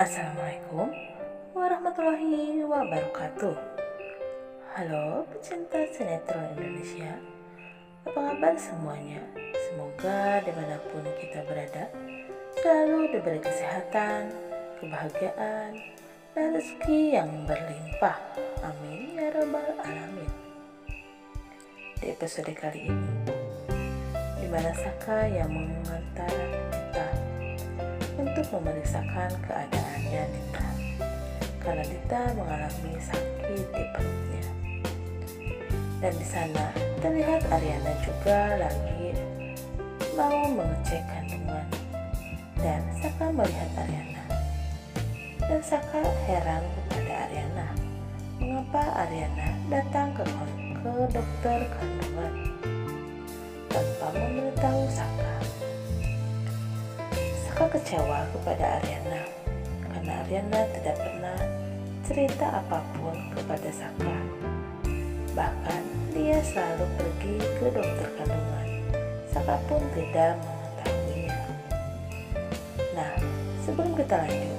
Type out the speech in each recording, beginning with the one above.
Assalamualaikum warahmatullahi wabarakatuh. Halo pecinta sinetron Indonesia, apa kabar semuanya? Semoga dimanapun kita berada selalu diberi kesehatan, kebahagiaan, dan rezeki yang berlimpah. Amin ya rabbal alamin. Di episode kali ini, di mana Saka yang mengantar kita untuk memeriksakan keadaannya Dita, karena Dita mengalami sakit di perutnya. Dan di sana terlihat Aryana juga lagi mau mengecek kandungan, dan Saka melihat Aryana. Dan Saka heran kepada Aryana, mengapa Aryana datang ke dokter kandungan tanpa memberitahu Saka. Saka kecewa kepada Aryana karena Aryana tidak pernah cerita apapun kepada Saka. Bahkan dia selalu pergi ke dokter kandungan. Saka pun tidak mengetahuinya. Nah, sebelum kita lanjut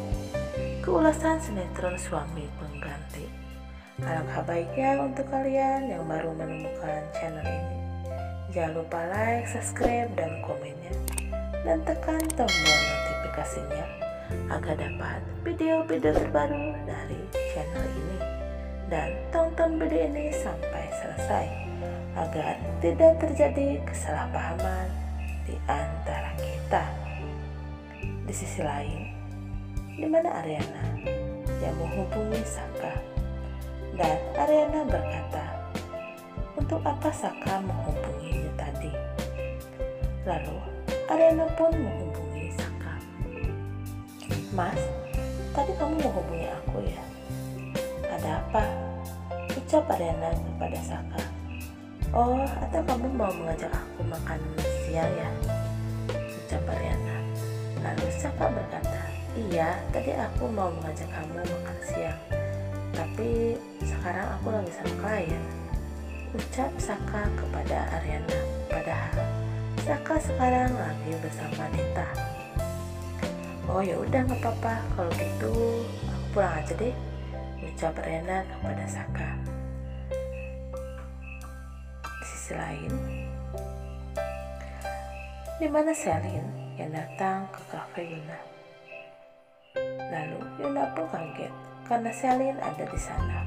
ke ulasan sinetron Suami Pengganti, alangkah baiknya untuk kalian yang baru menemukan channel ini, jangan lupa like, subscribe, dan komennya, dan tekan tombol notifikasinya agar dapat video-video terbaru dari channel ini. Dan tonton video ini sampai selesai agar tidak terjadi kesalahpahaman di antara kita. Di sisi lain, di mana Aryana yang menghubungi Saka, dan Aryana berkata, "Untuk apa Saka menghubunginya tadi?" Lalu Aryana pun menghubungi Saka. "Mas, tadi kamu menghubungi aku ya? Ada apa?" ucap Aryana kepada Saka. "Oh, atau kamu mau mengajak aku makan siang ya?" ucap Aryana. Lalu Saka berkata, "Iya, tadi aku mau mengajak kamu makan siang, tapi sekarang aku lagi sama klien," ucap Saka kepada Aryana. Padahal Saka sekarang lagi bersama Dita. "Oh ya udah, nggak apa-apa, kalau gitu aku pulang aja deh," ucap Aryana kepada Saka. Di sisi lain, di mana Selin yang datang ke kafe Yuna. Lalu Yuna pun kaget karena Selin ada di sana.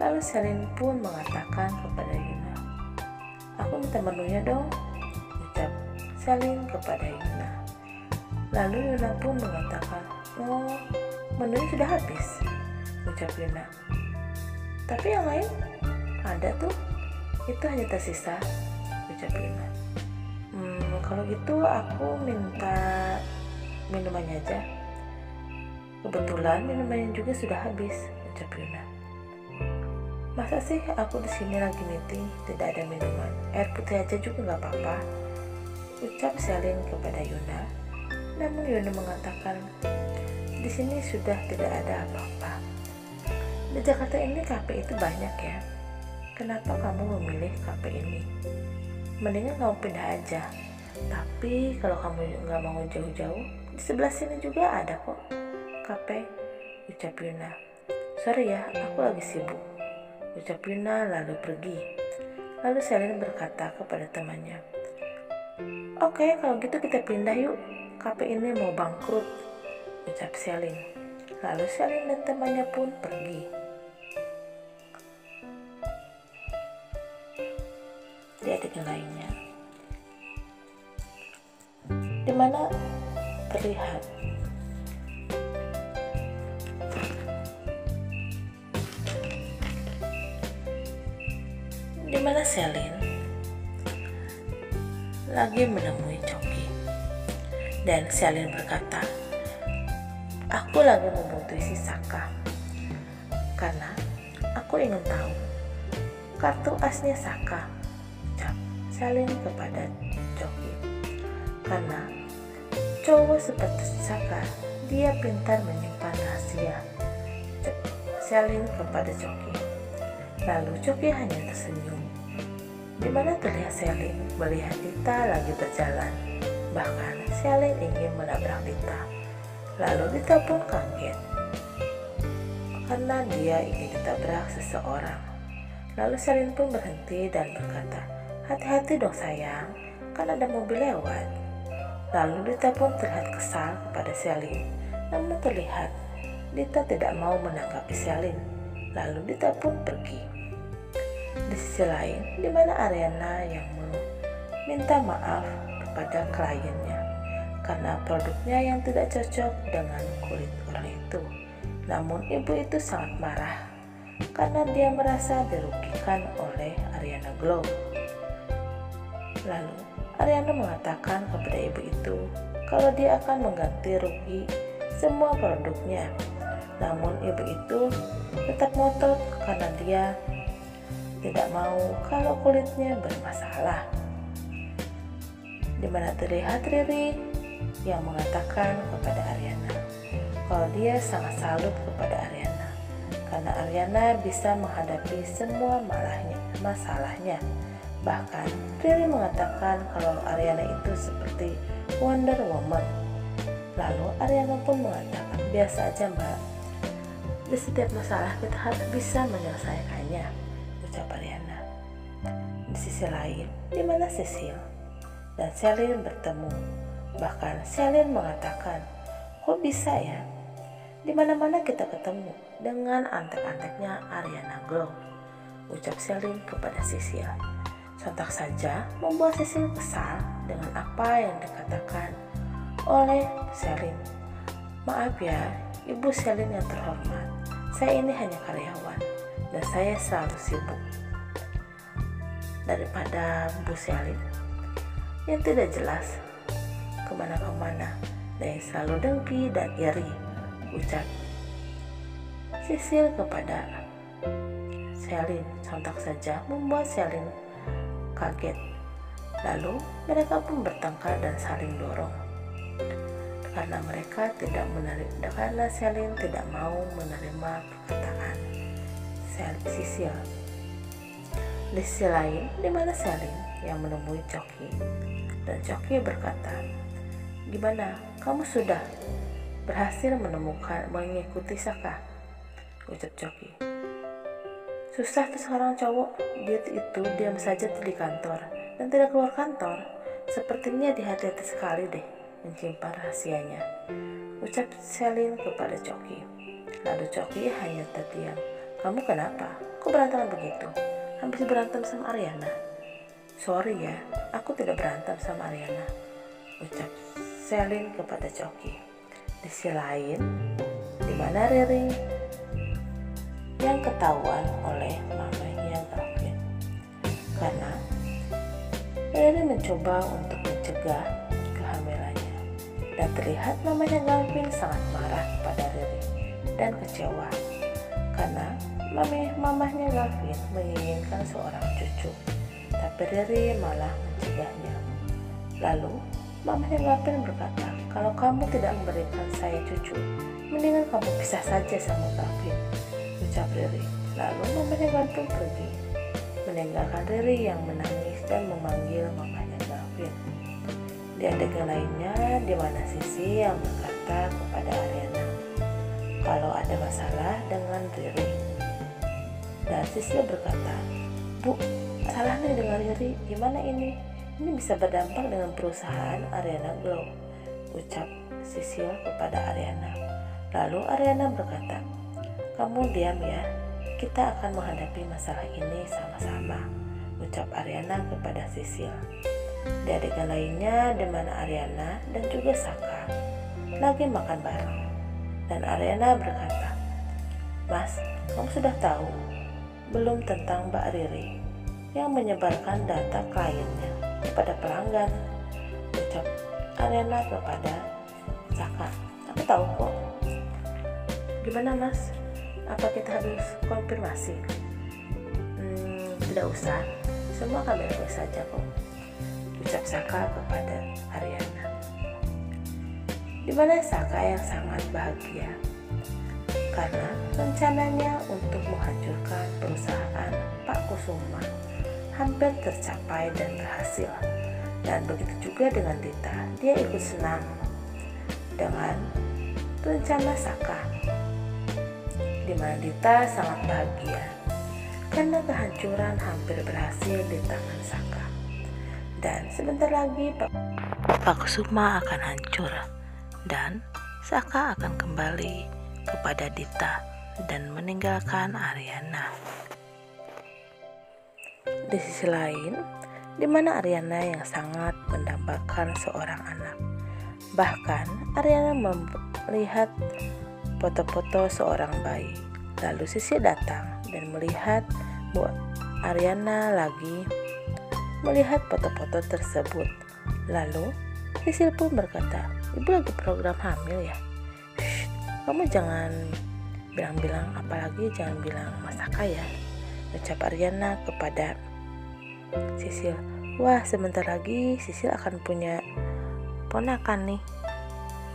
Lalu Selin pun mengatakan kepada Yuna, "Aku minta menunya dong," ucap Selin kepada Yuna. Lalu Yuna pun mengatakan, "Oh, menunya sudah habis," ucap Yuna. "Tapi yang lain ada tuh, itu hanya tersisa," ucap Yuna. Kalau gitu aku minta minumannya aja. Kebetulan minumannya juga sudah habis," ucap Yuna. "Masa sih aku di sini lagi meeting tidak ada minuman? Air putih aja juga nggak apa-apa," ucap Selin kepada Yuna. Namun Yuna mengatakan, "Di sini sudah tidak ada apa-apa. Di Jakarta ini kafe itu banyak ya. Kenapa kamu memilih kafe ini? Mendingan kamu pindah aja. Tapi kalau kamu nggak mau jauh-jauh, di sebelah sini juga ada kok kafe," ucap Yuna. "Sorry ya, aku lagi sibuk," ucap Yuna lalu pergi. Lalu Selin berkata kepada temannya, "Oke, kalau gitu kita pindah yuk. Kafe ini mau bangkrut," ucap Selin. Lalu Selin dan temannya pun pergi. Di adegan lainnya, di mana terlihat Selin lagi menemui Coki, dan Selin berkata, "Aku lagi membutuhkan si Saka karena aku ingin tahu kartu asnya Saka," ucap Selin kepada Coki. "Karena cowok seperti Saka, dia pintar menyimpan rahasia," ucap Selin kepada Coki. Lalu Coki hanya tersenyum. Di mana terlihat Selin melihat Dita lagi berjalan. Bahkan Selin ingin menabrak Dita. Lalu Dita pun kaget karena dia ingin ditabrak seseorang. Lalu Selin pun berhenti dan berkata, "Hati-hati dong sayang, kan ada mobil lewat." Lalu Dita pun terlihat kesal kepada Selin, namun terlihat Dita tidak mau menanggapi Selin. Lalu Dita pun pergi. Di sisi lain, di mana Ariana yang meminta maaf kepada kliennya karena produknya yang tidak cocok dengan kulit orang itu. Namun ibu itu sangat marah karena dia merasa dirugikan oleh Ariana Glow. Lalu Ariana mengatakan kepada ibu itu kalau dia akan mengganti rugi semua produknya. Namun ibu itu tetap ngotot karena dia tidak mau kalau kulitnya bermasalah. Di mana terlihat Riri yang mengatakan kepada Ariana kalau dia sangat salut kepada Ariana karena Ariana bisa menghadapi semua masalahnya. Bahkan Riri mengatakan kalau Ariana itu seperti Wonder Woman. Lalu Ariana pun mengatakan, "Biasa aja mbak, di setiap masalah kita harus bisa menyelesaikannya," ucap Ariana. Di sisi lain, di mana Sisil dan Selin bertemu. Bahkan Selin mengatakan, "Kok bisa ya? Di mana-mana kita ketemu dengan antek-anteknya Ariana Glow," ucap Selin kepada Sisil. Sontak saja membuat Sisil kesal dengan apa yang dikatakan oleh Selin. "Maaf ya, Ibu Selin yang terhormat, saya ini hanya karyawan dan saya selalu sibuk." Daripada Bu Selin yang tidak jelas kemana-kemana dan selalu dengki dan iri, ucap Sisil kepada Selin. Sontak saja membuat Selin kaget. Lalu mereka pun bertengkar dan saling dorong karena mereka tidak menerima, karena Selin tidak mau menerima perkataan Sisil. Di sisi lain, di mana Selin yang menemui Coki dan Coki berkata, "Gimana, kamu sudah berhasil mengikuti Saka?" ucap Coki. "Susah tuh seorang cowok, dia itu diam saja di kantor dan tidak keluar kantor. Sepertinya dia hati-hati sekali deh menyimpan rahasianya," ucap Selin kepada Coki. Lalu Coki hanya terdiam. "Kamu kenapa? Kok berantem begitu? Habis berantem sama Ariana?" "Sorry ya, aku tidak berantem sama Ariana," ucap Selin kepada Coki. Di sisi lain, di mana Riri yang ketahuan oleh mamanya Gavin karena Riri mencoba untuk mencegah kehamilannya, dan terlihat mamanya Gavin sangat marah kepada Riri dan kecewa karena mamanya Gavin menginginkan seorang cucu, tapi Riri malah mencegahnya. Lalu mamanya Gavin berkata, "Kalau kamu tidak memberikan saya cucu, mendingan kamu pisah saja sama Gavin," ucap Riri. Lalu mamanya Gavin pergi, meninggalkan Riri yang menangis dan memanggil mamanya Gavin. Di adegan lainnya, di mana Sisi yang berkata kepada Ariana kalau ada masalah dengan Riri, dan Sisi berkata, "Bu, salah nih dengan Riri, gimana ini? Ini bisa berdampak dengan perusahaan Ariana Glow," ucap Sisil kepada Ariana. Lalu Ariana berkata, "Kamu diam ya, kita akan menghadapi masalah ini sama-sama," ucap Ariana kepada Sisil. Di adegan lainnya, di mana Ariana dan juga Saka lagi makan bareng, dan Ariana berkata, "Mas, kamu sudah tahu belum tentang Mbak Riri yang menyebarkan data kliennya kepada pelanggan?" ucap Ariana kepada Saka. "Aku tahu kok." "Gimana Mas? Apa kita harus konfirmasi?" "Tidak usah, semua akan baik-baik saja kok," ucap Saka kepada Ariana. Di mana Saka yang sangat bahagia karena rencananya untuk menghancurkan perusahaan Pak Kusuma hampir tercapai dan berhasil. Dan begitu juga dengan Dita, dia ikut senang dengan rencana Saka, di mana Dita sangat bahagia karena kehancuran hampir berhasil di tangan Saka. Dan sebentar lagi Pak Kusuma akan hancur dan Saka akan kembali kepada Dita dan meninggalkan Aryana. Di sisi lain, di mana Aryana yang sangat mendambakan seorang anak. Bahkan Aryana melihat foto-foto seorang bayi. Lalu Sisil datang dan melihat Bu Aryana lagi melihat foto-foto tersebut. Lalu Sisil pun berkata, "Ibu lagi program hamil ya? Shh, kamu jangan bilang-bilang, apalagi jangan bilang Masaka ya," ucap Aryana kepada Sisil. "Wah, sebentar lagi Sisil akan punya ponakan nih,"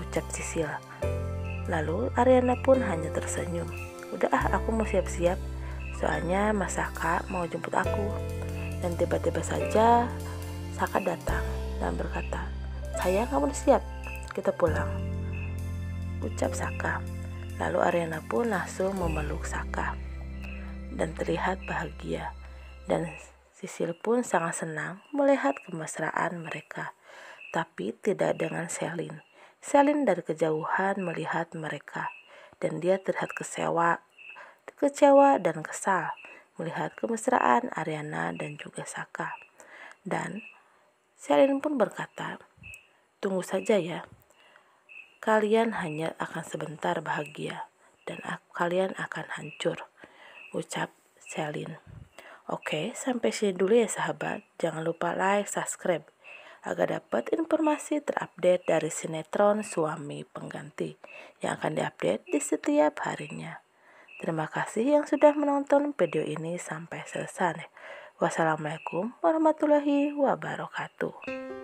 ucap Sisil. Lalu Aryana pun hanya tersenyum. "Udah aku mau siap-siap, soalnya Masaka mau jemput aku." Dan tiba-tiba saja Saka datang dan berkata, "Sayang, kamu udah siap? Kita pulang," ucap Saka. Lalu Aryana pun langsung memeluk Saka dan terlihat bahagia. Dan Sisil pun sangat senang melihat kemesraan mereka, tapi tidak dengan Selin. Selin dari kejauhan melihat mereka dan dia terlihat kecewa dan kesal melihat kemesraan Aryana dan juga Saka. Dan Selin pun berkata, "Tunggu saja ya, kalian hanya akan sebentar bahagia dan kalian akan hancur," ucap Selin. Oke, sampai sini dulu ya sahabat. Jangan lupa like, subscribe agar dapat informasi terupdate dari sinetron Suami Pengganti yang akan diupdate di setiap harinya. Terima kasih yang sudah menonton video ini sampai selesai. Wassalamualaikum warahmatullahi wabarakatuh.